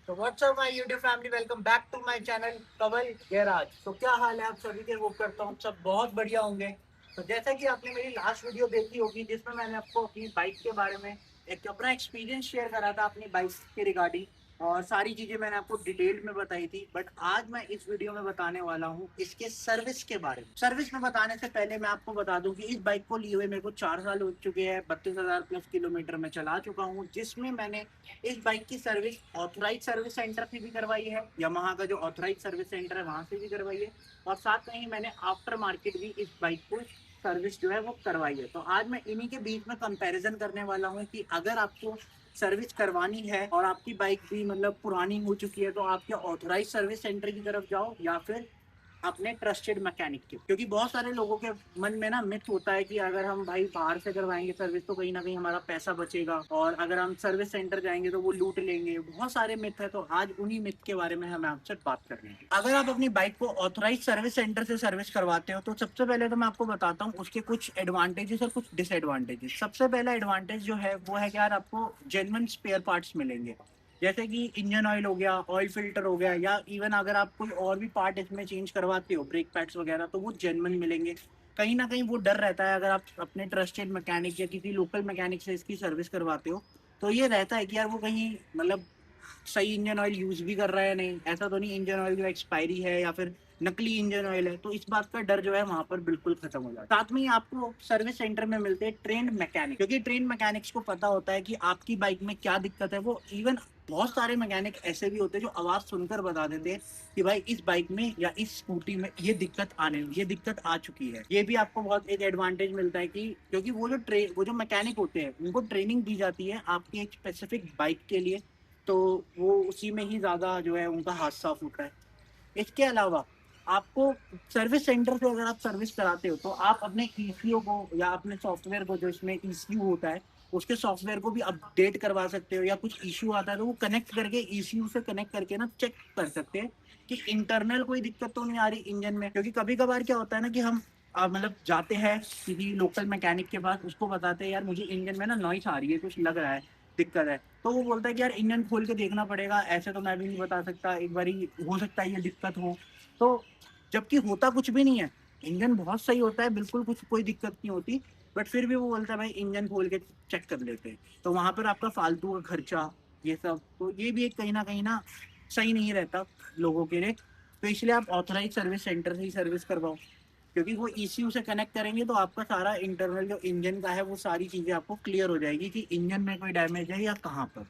तो what's up my YouTube family, welcome back to my channel Kawal garage. तो क्या हाल है आप सभी के? होप करता हूँ सब बहुत बढ़िया होंगे। तो जैसा कि आपने मेरी लास्ट वीडियो देखी होगी जिसमें मैंने आपको अपनी बाइक के बारे में एक अपना एक्सपीरियंस शेयर करा था अपनी बाइक के रिगार्डिंग, और सारी चीजें मैंने आपको डिटेल में बताई थी। बट आज मैं इस वीडियो में बताने वाला हूँ इसके सर्विस के बारे में। सर्विस में बताने से पहले मैं आपको बता दूं कि इस बाइक को लिए हुए मेरे को 4 साल हो चुके हैं, 32,000 प्लस किलोमीटर में चला चुका हूँ, जिसमें मैंने इस बाइक की सर्विस ऑथराइज सर्विस सेंटर से भी करवाई है, यामाहा का जो ऑथराइज सर्विस सेंटर है वहां से भी करवाई है, और साथ में ही मैंने आफ्टर मार्केट भी इस बाइक को सर्विस जो है वो करवाई है। तो आज मैं इन्हीं के बीच में कंपैरिजन करने वाला हूँ कि अगर आपको सर्विस करवानी है और आपकी बाइक भी मतलब पुरानी हो चुकी है तो आप क्या ऑथराइज सर्विस सेंटर की तरफ जाओ या फिर अपने ट्रस्टेड मैकेनिक के। क्योंकि बहुत सारे लोगों के मन में ना मिथ होता है कि अगर हम भाई बाहर से करवाएंगे सर्विस तो कहीं ना कहीं हमारा पैसा बचेगा, और अगर हम सर्विस सेंटर जाएंगे तो वो लूट लेंगे। बहुत सारे मिथ है, तो आज उन्हीं मिथ के बारे में हम आपसे बात कर रहे हैं। अगर आप अपनी बाइक को ऑथराइज सर्विस सेंटर से सर्विस करवाते हो तो सबसे पहले तो मैं आपको बताता हूँ उसके कुछ एडवांटेजेस और कुछ डिसएडवांटेजेस। सबसे पहला एडवांटेज जो है वो है कि यार आपको जेन्युइन स्पेयर पार्ट्स मिलेंगे, जैसे कि इंजन ऑयल हो गया, ऑयल फिल्टर हो गया, या इवन अगर आप कोई और भी पार्ट इसमें चेंज करवाते हो, ब्रेक पैड्स वगैरह, तो वो जेन्युइन मिलेंगे। कहीं ना कहीं वो डर रहता है अगर आप अपने ट्रस्टेड मैकेनिक या किसी लोकल मैकेनिक से इसकी सर्विस करवाते हो तो ये रहता है कि यार वो कहीं मतलब सही इंजन ऑयल यूज भी कर रहा है, नहीं ऐसा तो नहीं इंजन ऑयल जो एक्सपायरी है या फिर नकली इंजन ऑयल है। तो इस बात का डर जो है वहां पर बिल्कुल खत्म हो जाता है। साथ में ही आपको सर्विस सेंटर में मिलते हैं ट्रेंड मैकेनिक, क्योंकि ट्रेंड मैकेनिक्स को पता होता है कि आपकी बाइक में क्या दिक्कत है। वो इवन बहुत सारे मैकेनिक ऐसे भी होते हैं जो आवाज सुनकर बता देते हैं कि भाई इस बाइक में या इस स्कूटी में ये दिक्कत आ चुकी है। ये भी आपको बहुत एक एडवांटेज मिलता है कि क्योंकि वो जो मैकेनिक होते हैं उनको ट्रेनिंग दी जाती है आपकी एक स्पेसिफिक बाइक के लिए, तो वो उसी में ही ज्यादा जो है उनका हाथ साफ होता है। इसके अलावा आपको सर्विस सेंटर से अगर आप सर्विस कराते हो तो आप अपने ईसीओ को या अपने सॉफ्टवेयर को, जो इसमें ईसीयू होता है, उसके सॉफ्टवेयर को भी अपडेट करवा सकते हो, या कुछ इश्यू आता है तो वो कनेक्ट करके ईसीयू से कनेक्ट करके ना चेक कर सकते हैं कि इंटरनल कोई दिक्कत तो नहीं आ रही इंजन में। क्योंकि कभी कभार क्या होता है ना कि हम मतलब जाते हैं किसी लोकल मैकेनिक के पास, उसको बताते हैं यार मुझे इंजन में ना नॉइस आ रही है, कुछ लग रहा है, दिक्कत है। तो वो बोलता है कि यार इंजन खोल के देखना पड़ेगा, ऐसे तो मैं भी नहीं बता सकता, एक बार हो सकता है ये दिक्कत हो। तो जबकि होता कुछ भी नहीं है, इंजन बहुत सही होता है, बिल्कुल कुछ कोई दिक्कत नहीं होती, बट फिर भी वो बोलता है भाई इंजन खोल के चेक कर लेते हैं। तो वहां पर आपका फालतू का खर्चा, ये सब, तो ये भी एक कहीं ना सही नहीं रहता लोगों के लिए। तो इसलिए आप ऑथराइज सर्विस सेंटर से ही सर्विस करवाओ, क्योंकि वो ईसीयू से कनेक्ट करेंगे तो आपका सारा इंटरनल जो इंजन का है वो सारी चीजें आपको क्लियर हो जाएगी कि इंजन में कोई डैमेज है या कहाँ पर।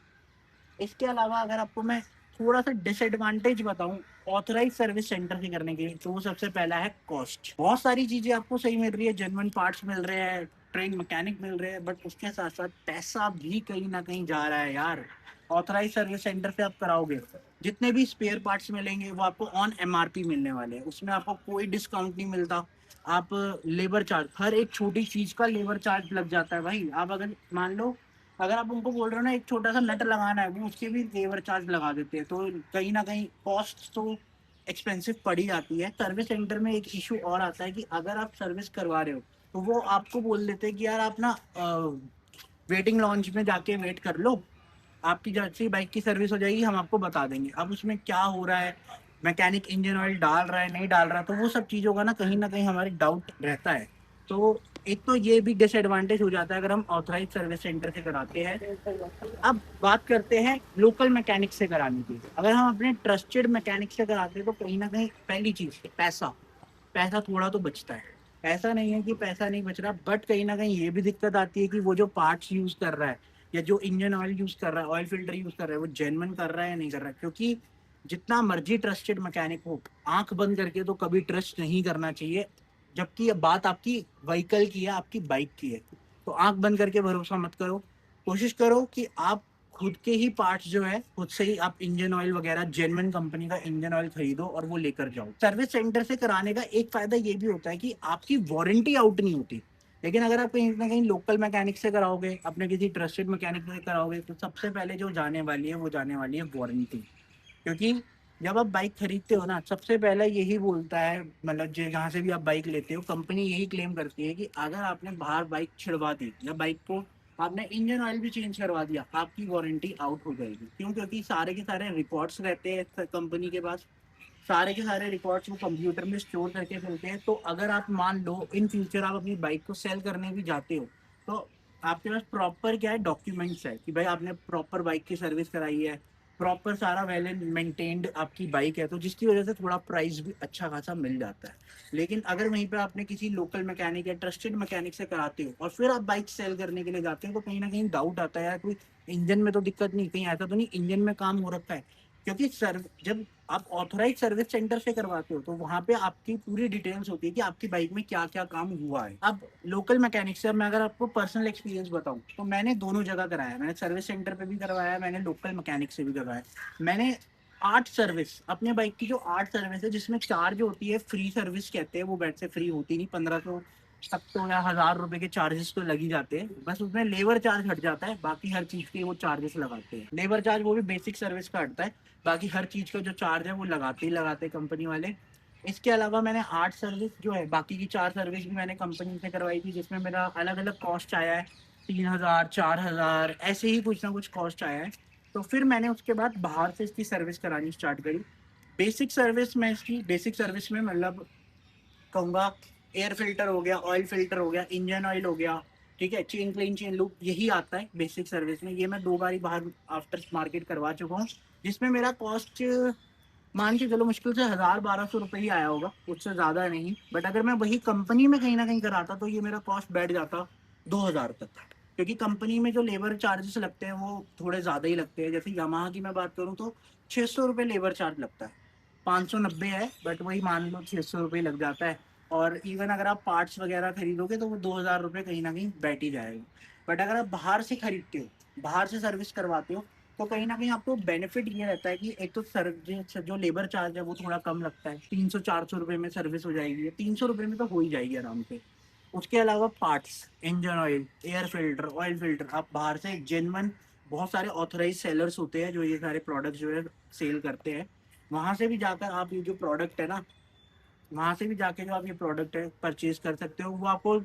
इसके अलावा अगर आपको मैं थोड़ा सा डिसएडवांटेज बताऊं ऑथराइज सर्विस सेंटर से करने के लिए, तो वो सबसे पहला है कॉस्ट। बहुत सारी चीजें आपको सही मिल रही है, जेन्युइन पार्ट्स मिल रहे हैं, ट्रेन मैकेनिक मिल रहे हैं, बट उसके साथ साथ पैसा भी कहीं ना कहीं जा रहा है यार। ऑथराइज सर्विस सेंटर से आप कराओगे, जितने भी स्पेयर पार्ट्स मिलेंगे वो आपको ऑन एमआरपी मिलने वाले हैं, उसमें आपको कोई डिस्काउंट नहीं मिलता। आप लेबर चार्ज, हर एक छोटी चीज का लेबर चार्ज लग जाता है भाई। आप अगर मान लो अगर आप उनको बोल रहे हो ना एक छोटा सा नट लगाना है, वो उसके भी लेबर चार्ज लगा देते हैं, तो कहीं ना कहीं कॉस्ट तो एक्सपेंसिव पड़ ही जाती है। सर्विस सेंटर में एक इशू और आता है कि अगर आप सर्विस करवा रहे हो तो वो आपको बोल देते हैं कि यार आप ना वेटिंग लॉन्च में जाके वेट कर लो, आपकी जैसे ही बाइक की सर्विस हो जाएगी हम आपको बता देंगे। अब उसमें क्या हो रहा है, मैकेनिक इंजन ऑयल डाल रहा है नहीं डाल रहा, तो वो सब चीज़ों का ना कहीं हमारे डाउट रहता है। तो एक तो ये भी डिसएडवांटेज हो जाता है अगर हम ऑथराइज सर्विस सेंटर से कराते हैं। अब बात करते हैं लोकल मैकेनिक से कराने की। अगर हम अपने ट्रस्टेड मैकेनिक से कराते हैं तो कहीं ना कहीं पहली चीज पैसा, पैसा थोड़ा तो बचता है। ऐसा नहीं है कि पैसा नहीं बच रहा, बट कहीं ना कहीं ये भी दिक्कत आती है कि वो जो पार्ट्स यूज कर रहा है या जो इंजन ऑयल यूज कर रहा है, ऑयल फिल्टर यूज कर रहा है, वो जेन्युइन कर रहा है या नहीं कर रहा है। क्योंकि जितना मर्जी ट्रस्टेड मैकेनिक हो, आंख बंद करके तो कभी ट्रस्ट नहीं करना चाहिए, जबकि ये बात आपकी व्हीकल की है, आपकी बाइक की है। तो आंख बंद करके भरोसा मत करो, कोशिश करो कि आप खुद के ही पार्ट्स जो है खुद से ही आप इंजन ऑयल वगैरह जेन्युइन कंपनी का इंजन ऑयल खरीदो और वो लेकर जाओ। सर्विस सेंटर से कराने का एक फायदा ये भी होता है कि आपकी वारंटी आउट नहीं होती। लेकिन अगर आप कहीं ना कहीं लोकल मैकेनिक से कराओगे, अपने किसी ट्रस्टेड मैकेनिक से कराओगे, तो सबसे पहले जो जाने वाली है वो जाने वाली है वारंटी। क्योंकि जब आप बाइक खरीदते हो ना, सबसे पहले यही बोलता है, मतलब जहाँ से भी आप बाइक लेते हो कंपनी यही क्लेम करती है कि अगर आपने बाहर बाइक छिड़वा दी या बाइक को आपने इंजन ऑयल भी चेंज करवा दिया, आपकी वारंटी आउट हो जाएगी। क्यों? क्योंकि सारे के सारे रिकॉर्ड्स रहते हैं कंपनी के पास, सारे के सारे रिकॉर्ड्स वो कंप्यूटर में स्टोर करके चलते हैं। तो अगर आप मान लो इन फ्यूचर आप अपनी बाइक को सेल करने भी जाते हो, तो आपके पास प्रॉपर क्या है, डॉक्यूमेंट्स है कि भाई आपने प्रॉपर बाइक की सर्विस कराई है, प्रॉपर सारा वेल एंड मेंटेन्ड आपकी बाइक है, तो जिसकी वजह से थोड़ा प्राइस भी अच्छा खासा मिल जाता है। लेकिन अगर वहीं पे आपने किसी लोकल मैकेनिक या ट्रस्टेड मैकेनिक से कराते हो और फिर आप बाइक सेल करने के लिए जाते हो, तो कहीं ना कहीं डाउट आता है यार, कोई इंजन में तो दिक्कत नहीं, कहीं ऐसा तो नहीं इंजन में काम हो रखा है। क्योंकि सर जब आप ऑथोराइज सर्विस सेंटर से करवाते हो तो वहां पे आपकी पूरी डिटेल्स होती है कि आपकी बाइक में क्या क्या काम हुआ है। अब लोकल मैकेनिक से, अब मैं अगर आपको पर्सनल एक्सपीरियंस बताऊं, तो मैंने दोनों जगह कराया, मैंने सर्विस सेंटर पे भी करवाया, मैंने लोकल मैकेनिक से भी करवाया। मैंने 8 सर्विस, अपने बाइक की जो 8 सर्विस है, जिसमें 4 जो होती है फ्री सर्विस कहते हैं, वो बैठ से फ्री होती नहीं, 1500 तक तो या 1000 रुपए के चार्जेस तो लग ही जाते हैं, बस उसमें लेबर चार्ज हट जाता है, बाकी हर चीज के वो चार्जेस लगाते हैं। लेबर चार्ज वो भी बेसिक सर्विस का हटता है, बाकी हर चीज का जो चार्ज है वो लगाते ही लगाते हैं कंपनी वाले। इसके अलावा मैंने 8 सर्विस जो है, बाकी की 4 सर्विस भी मैंने कंपनी से करवाई थी, जिसमें मेरा अलग अलग कॉस्ट आया है, 3000 4000 ऐसे ही कुछ ना कुछ कॉस्ट आया है। तो फिर मैंने उसके बाद बाहर से इसकी सर्विस करानी स्टार्ट करी। बेसिक सर्विस में इसकी, बेसिक सर्विस में मतलब कहूँगा एयर फिल्टर हो गया, ऑयल फिल्टर हो गया, इंजन ऑयल हो गया, ठीक है, चेन क्लीन, चेन लूप, यही आता है बेसिक सर्विस में। ये मैं 2 बार ही बाहर आफ्टर मार्केट करवा चुका हूँ, जिसमें मेरा कॉस्ट मान के चलो मुश्किल से 1000 1200 रुपये ही आया होगा, उससे ज़्यादा नहीं। बट अगर मैं वही कंपनी में कहीं ना कहीं कराता तो ये मेरा कॉस्ट बैठ जाता 2000 तक, क्योंकि कंपनी में जो लेबर चार्जेस लगते हैं वो थोड़े ज़्यादा ही लगते हैं। जैसे यामाहा की मैं बात करूँ तो 600 रुपये लेबर चार्ज लगता है, 590 है, बट वही मान लो 600 रुपये लग जाता है। और इवन अगर आप पार्ट्स वगैरह खरीदोगे तो वो 2000 रुपये कहीं ना कहीं बैठ ही जाएगा। बट अगर आप बाहर से खरीदते हो, बाहर से सर्विस करवाते हो, तो कहीं ना कहीं आपको बेनिफिट ये रहता है कि एक तो जो लेबर चार्ज है वो थोड़ा कम लगता है, 300 400 रुपये में सर्विस हो जाएगी, 300 रुपये में तो हो ही जाएगी आराम से। उसके अलावा parts, engine oil, air filter, oil filter, आप बाहर से जेन्युइन बहुत सारे ऑथराइज सेलर्स होते हैं जो ये सारे प्रोडक्ट्स जो है सेल करते हैं, वहां से भी जाकर आप ये जो प्रोडक्ट है ना, वहां से भी जाके जो आप ये प्रोडक्ट है परचेज कर सकते हो। वो आपको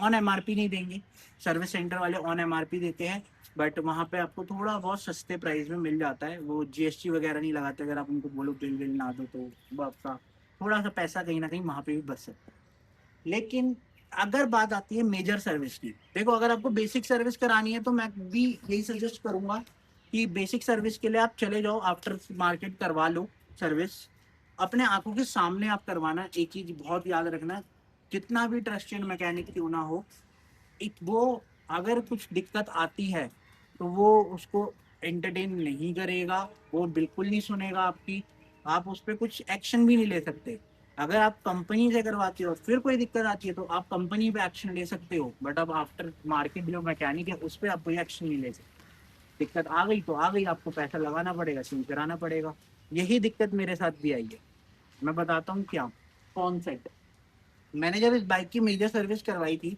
ऑन एमआरपी नहीं देंगे, सर्विस सेंटर वाले ऑन एमआरपी देते हैं, बट वहाँ पे आपको थोड़ा बहुत सस्ते प्राइस में मिल जाता है। वो जीएसटी वगैरह नहीं लगाते, अगर आप उनको बोलो बिल बिल ना दो तो वो आपका थोड़ा सा पैसा कहीं ना कहीं वहाँ पे भी बच सकता है। लेकिन अगर बात आती है मेजर सर्विस की, देखो अगर आपको बेसिक सर्विस करानी है तो मैं भी यही सजेस्ट करूंगा कि बेसिक सर्विस के लिए आप चले जाओ, आफ्टर मार्केट करवा लो सर्विस, अपने आंखों के सामने आप करवाना। एक चीज बहुत याद रखना, जितना भी ट्रस्टेड मैकेनिक क्यों ना हो, एक वो अगर कुछ दिक्कत आती है तो वो उसको एंटरटेन नहीं करेगा, वो बिल्कुल नहीं सुनेगा आपकी, आप उस पर कुछ एक्शन भी नहीं ले सकते। अगर आप कंपनी से करवाते हो फिर कोई दिक्कत आती है तो आप कंपनी पे एक्शन ले सकते हो, बट अब आफ्टर मार्केट जो मैकेनिक है उस पर आप कोई एक्शन नहीं ले सकते। दिक्कत आ गई तो आ गई, आपको पैसा लगाना पड़ेगा, चेंज कराना पड़ेगा। यही दिक्कत मेरे साथ भी आई है। मैं बताता हूँ क्या। कौन सेट, मैंने जब इस बाइक की मेजर सर्विस करवाई थी,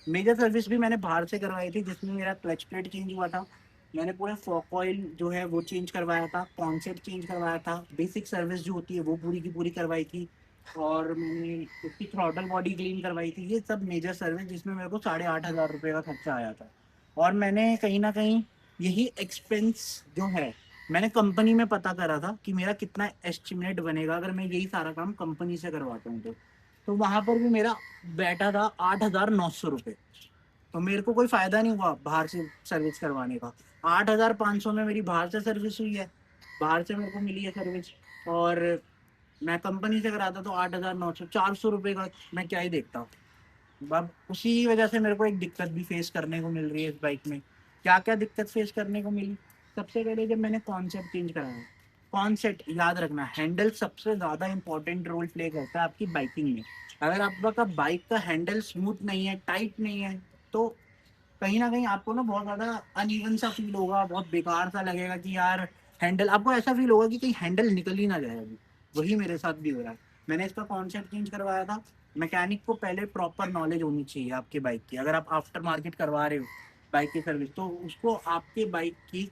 मेजर सर्विस भी मैंने बाहर से करवाई थी, जिसमें मेरा क्लच प्लेट चेंज हुआ था, मैंने पूरा फॉक ऑयल जो है वो चेंज करवाया था, कॉन्सेट चेंज करवाया था, बेसिक सर्विस जो होती है वो पूरी की पूरी करवाई थी, और मैंने उसकी थ्रॉटल बॉडी क्लीन करवाई थी। ये सब मेजर सर्विस जिसमें मेरे को 8500 रुपये का खर्चा आया था। और मैंने कहीं ना कहीं यही एक्सपेंस जो है मैंने कंपनी में पता करा था कि मेरा कितना एस्टिमेट बनेगा अगर मैं यही सारा काम कंपनी से करवाता हूँ तो वहां पर भी मेरा बैठा था 8900 रुपये। तो मेरे को कोई फायदा नहीं हुआ बाहर से सर्विस करवाने का। 8500 में मेरी बाहर से सर्विस हुई है, बाहर से मेरे को मिली है सर्विस, और मैं कंपनी से कराता तो 8900, 400 रुपये का मैं क्या ही देखता हूँ। अब उसी वजह से मेरे को एक दिक्कत भी फेस करने को मिल रही है इस बाइक में। क्या क्या दिक्कत फेस करने को मिली, सबसे पहले जब मैंने कॉन्सेप्ट चेंज कराया, कॉन्सेप्ट याद रखना, हैंडल सबसे ज़्यादा इंपॉर्टेंट रोल प्ले करता है आपकी बाइकिंग में। अगर आपका बाइक का हैंडल स्मूथ नहीं है, टाइट नहीं है, तो कहीं ना कहीं आपको ना बहुत ज़्यादा अनइवन सा फील होगा, बहुत बेकार सा लगेगा कि यार हैंडल, आपको ऐसा फील होगा कि कहीं हैंडल निकल ही ना जाए अभी। वही मेरे साथ भी हो रहा है। मैंने इसका कॉन्सेप्ट चेंज करवाया था। मैकेनिक को पहले प्रॉपर नॉलेज होनी चाहिए आपके बाइक की, अगर आप आफ्टर मार्केट करवा रहे हो बाइक की सर्विस तो उसको आपके बाइक की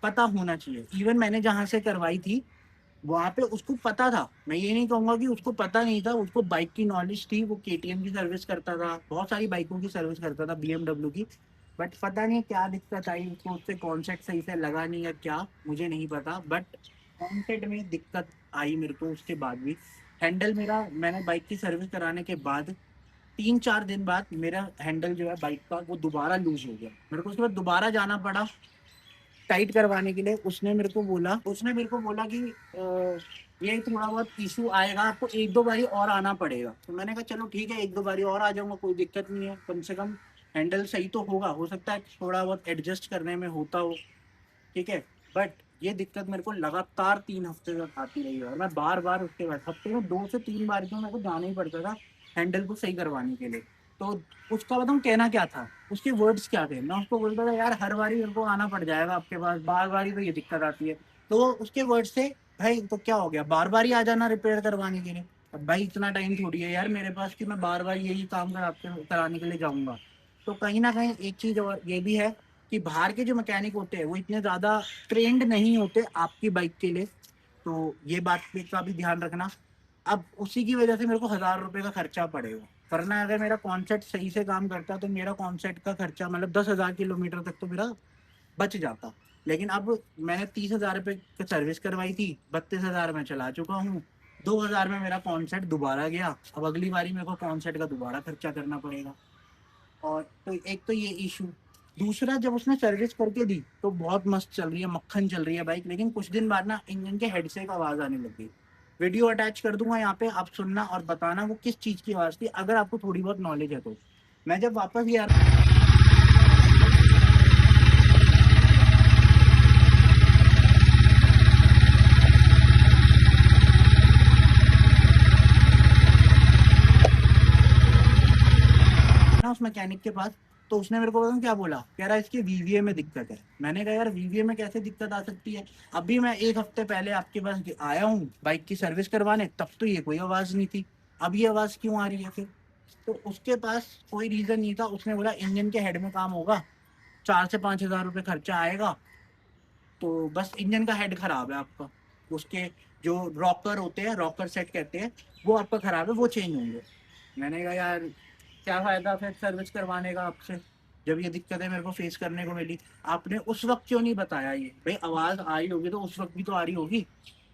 पता होना चाहिए। इवन मैंने जहाँ से करवाई थी वहां पे उसको पता था, मैं ये नहीं कहूंगा कि उसको पता नहीं था, उसको बाइक की नॉलेज थी, वो केटीएम की सर्विस करता था, बहुत सारी बाइकों की सर्विस करता था, बीएमडब्ल्यू की। बट पता नहीं क्या दिक्कत आई उसको, उससे कॉन्सेप्ट सही से लगा नहीं या क्या, मुझे नहीं पता। बट कॉन्सेप्ट में दिक्कत आई मेरे को उसके बाद भी। हैंडल मेरा, मैंने बाइक की सर्विस कराने के बाद 3-4 दिन बाद मेरा हैंडल जो है बाइक का वो दोबारा लूज हो गया। मेरे को उसके बाद दोबारा जाना पड़ा टाइट करवाने के लिए। उसने मेरे को बोला कि ये थोड़ा बहुत इशू आएगा, आपको 1-2 बारी और आना पड़ेगा। तो मैंने कहा चलो ठीक है, 1-2 बारी और आ जाऊंगा, कोई दिक्कत नहीं है, कम से कम हैंडल सही तो होगा, हो सकता है थोड़ा बहुत एडजस्ट करने में होता हो, ठीक है। बट ये दिक्कत मेरे को लगातार 3 हफ्ते तक आती रही, और मैं बार बार उसके बाद हफ्ते में 2 से 3 बार तो मेरे को जाना ही पड़ता था हैंडल को सही करवाने के लिए। तो उसका बताऊँ कहना क्या था, उसके वर्ड्स क्या थे, मैं उसको बोलता था यार हर बारी मेरे को आना पड़ जाएगा आपके पास, बार बार ही तो ये दिक्कत आती है। तो उसके वर्ड्स थे, भाई तो क्या हो गया, बार बार ही आ जाना रिपेयर करवाने के लिए। अब भाई इतना टाइम थोड़ी है यार मेरे पास कि मैं बार बार यही काम कराने के लिए जाऊंगा। तो कहीं ना कहीं एक चीज और ये भी है कि बाहर के जो मैकेनिक होते हैं वो इतने ज़्यादा ट्रेंड नहीं होते आपकी बाइक के लिए। तो ये बात पे का भी ध्यान रखना। अब उसी की वजह से मेरे को 1,000 रुपये का खर्चा पड़ेगा, वरना अगर मेरा कॉन्सेप्ट सही से काम करता तो मेरा कॉन्सेप्ट का खर्चा मतलब 10,000 किलोमीटर तक तो मेरा बच जाता। लेकिन अब मैंने 30,000 रुपये की सर्विस करवाई थी, 32,000 में चला चुका हूँ, 2,000 में मेरा कॉन्सेप्ट दोबारा गया। अब अगली बारी मेरे को कॉन्सेप्ट का दोबारा खर्चा करना पड़ेगा। और तो एक तो ये इशू, दूसरा जब उसने सर्विस करके दी तो बहुत मस्त चल रही है, मक्खन चल रही है बाइक, लेकिन कुछ दिन बाद ना इंजन के हेड से एक आवाज आने लगी। वीडियो अटैच कर दूंगा यहाँ पे, आप सुनना और बताना वो किस चीज की आवाज थी, अगर आपको थोड़ी बहुत नॉलेज है तो। मैं जब वापस गया ना उस मैकेनिक के पास, तो उसने मेरे को पता नहीं क्या बोला, कह रहा है इसके वीवीए में दिक्कत है। मैंने कहा यार वीवीए में कैसे दिक्कत आ सकती है, अभी मैं 1 हफ्ते पहले आपके पास आया हूँ बाइक की सर्विस करवाने, तब तो ये कोई आवाज नहीं थी, अब ये आवाज क्यों आ रही है फिर। तो उसके पास कोई रीजन नहीं था, उसने बोला इंजन के हेड में काम होगा, 4 से 5 हज़ार रुपये खर्चा आएगा, तो बस इंजन का हेड खराब है आपका, उसके जो रॉकर होते हैं, रॉकर सेट कहते हैं, वो आपका खराब है, वो चेंज होंगे। मैंने कहा यार क्या फायदा फिर सर्विस करवाने का आपसे, जब ये दिक्कतें मेरे को फेस करने को मिली। आपने उस वक्त क्यों नहीं बताया, ये भाई आवाज आई होगी तो उस वक्त भी तो आ रही होगी,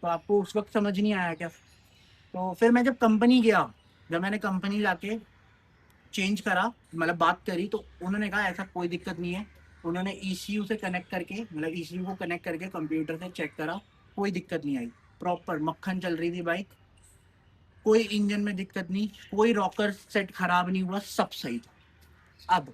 तो आपको उस वक्त समझ नहीं आया क्या। तो फिर मैं जब कंपनी गया, जब मैंने कंपनी जाके चेंज करा, मतलब बात करी, तो उन्होंने कहा ऐसा कोई दिक्कत नहीं है। उन्होंने ईसीयू से कनेक्ट करके, मतलब ईसीयू को कनेक्ट करके कंप्यूटर से चेक करा, कोई दिक्कत नहीं आई, प्रॉपर मक्खन चल रही थी बाइक, कोई इंजन में दिक्कत नहीं, कोई रॉकर सेट खराब नहीं हुआ, सब सही था। अब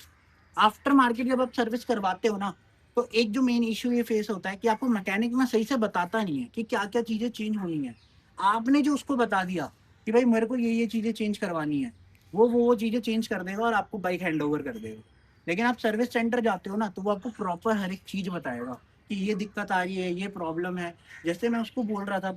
आफ्टर मार्केट जब आप सर्विस करवाते हो ना, तो एक जो मेन इशू ये फेस होता है कि आपको मैकेनिक में सही से बताता नहीं है कि क्या क्या चीजें चेंज होनी है। आपने जो उसको बता दिया कि भाई मेरे को ये चीजें चेंज करवानी है, वो चीजें चेंज कर देगा और आपको बाइक हैंड ओवर कर देगा। लेकिन आप सर्विस सेंटर जाते हो ना, तो वो आपको प्रॉपर हर एक चीज बताएगा कि ये दिक्कत आ रही है, ये प्रॉब्लम है। जैसे मैं उसको बोल रहा था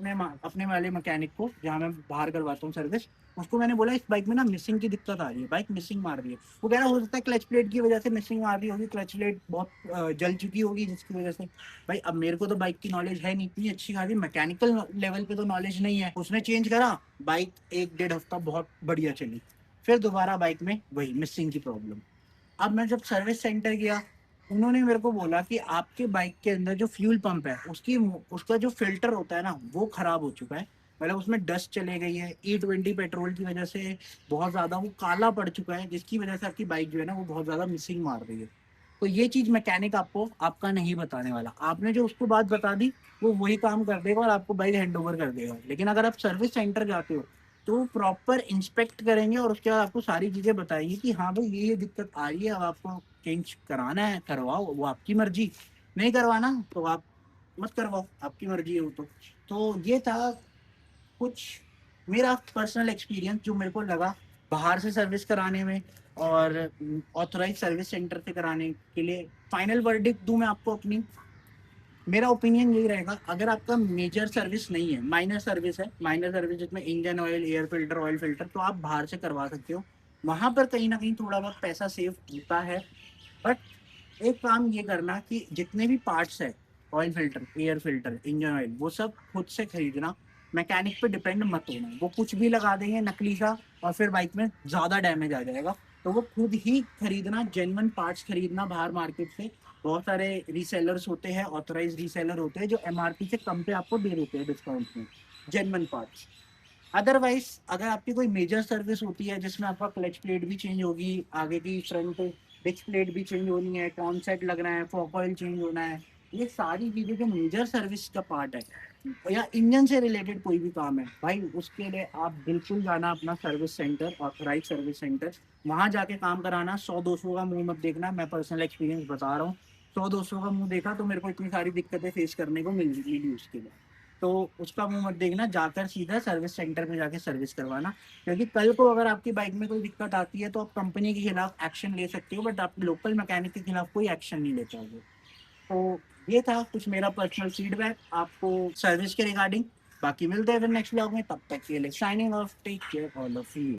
अपने वाले मैकेनिक को जहाँ मैं बाहर करवाता हूँ सर्विस, उसको मैंने बोला इस बाइक में ना मिसिंग की दिक्कत आ रही है, बाइक मिसिंग मार रही है। वो कह रहा हो सकता है क्लच प्लेट की वजह से मिसिंग आ रही होगी, क्लच प्लेट बहुत जल चुकी होगी जिसकी वजह से। भाई अब मेरे को तो बाइक की नॉलेज है नहीं इतनी अच्छी खासी, मैकेनिकल लेवल पे तो नॉलेज नहीं है। उसने चेंज करा, बाइक 1-1.5 हफ्ता बहुत बढ़िया चली, फिर दोबारा बाइक में वही मिसिंग की प्रॉब्लम। अब मैं जब सर्विस सेंटर गया, उन्होंने मेरे को बोला कि आपके बाइक के अंदर जो फ्यूल पंप है उसकी, उसका जो फिल्टर होता है ना वो खराब हो चुका है, मतलब उसमें डस्ट चले गई है, E20 पेट्रोल की वजह से बहुत ज्यादा वो काला पड़ चुका है, जिसकी वजह से आपकी बाइक जो है ना वो बहुत ज्यादा मिसिंग मार रही है। तो ये चीज मैकेनिक आपको आपका नहीं बताने वाला, आपने जो उसको बात बता दी वो वही काम कर देगा और आपको बाइक हैंड ओवर कर देगा। लेकिन अगर आप सर्विस सेंटर जाते हो तो प्रॉपर इंस्पेक्ट करेंगे और उसके बाद आपको सारी चीजें बताएंगे कि हाँ भाई ये दिक्कत आ रही है, अब आपको चेंज कराना है करवाओ, वो आपकी मर्जी, नहीं करवाना तो आप मत करवाओ, आपकी मर्जी है वो तो ये था कुछ मेरा पर्सनल एक्सपीरियंस जो मेरे को लगा बाहर से सर्विस कराने में और ऑथराइज सर्विस सेंटर से कराने के लिए। फाइनल वर्डिक्ट दूं मैं आपको अपनी, मेरा ओपिनियन यही रहेगा, अगर आपका मेजर सर्विस नहीं है, माइनर सर्विस है, माइनर सर्विस जिसमें engine oil, air filter, oil filter, तो आप बाहर से करवा सकते हो, वहां पर कहीं ना कहीं थोड़ा बहुत पैसा सेव होता है। बट एक काम ये करना कि जितने भी पार्ट्स है, oil filter, air filter, engine oil, वो सब खुद से खरीदना, मैकेनिक पे डिपेंड मत होना, वो कुछ भी लगा देंगे नकली का और फिर बाइक में ज्यादा डैमेज आ जाएगा। तो वो खुद ही खरीदना, जेन्युइन पार्ट्स खरीदना बाहर मार्केट से। बहुत सारे रीसेलर्स होते हैं, ऑथराइज रीसेलर होते हैं जो एमआरपी से कम पे आपको दे देते हैं डिस्काउंट में जेन्युइन पार्ट्स। अदरवाइज अगर आपकी कोई मेजर सर्विस होती है जिसमें आपका क्लच प्लेट भी चेंज होगी, आगे की फ्रंट डिस्क प्लेट भी चेंज होनी है, कॉन सेट लगना है, फॉक ऑयल चेंज होना है, ये सारी चीजें जो मेजर सर्विस का पार्ट है या इंजन से रिलेटेड कोई भी काम है भाई, उसके लिए आप बिल्कुल जाना अपना service centre, authorise service centre, वहां जाके काम कराना। 100-200 का मुंह मत देखना, मैं पर्सनल एक्सपीरियंस बता रहा हूँ। 100-200 का मुंह देखा तो मेरे को इतनी सारी दिक्कतें फेस करने को मिली उसके लिए। तो उसका मुंह मत देखना, जाकर सीधा सर्विस सेंटर में जाके सर्विस करवाना। क्योंकि कल को अगर आपकी बाइक में कोई दिक्कत आती है तो आप कंपनी के खिलाफ एक्शन ले सकते हो, बट आप लोकल मैकेनिक के खिलाफ कोई एक्शन नहीं ले पाओगे। तो ये था कुछ मेरा पर्सनल फीडबैक आपको सर्विस के रिगार्डिंग। बाकी मिलते हैं फिर नेक्स्ट ब्लॉग में, तब तक के लिए signing off, take care all of you.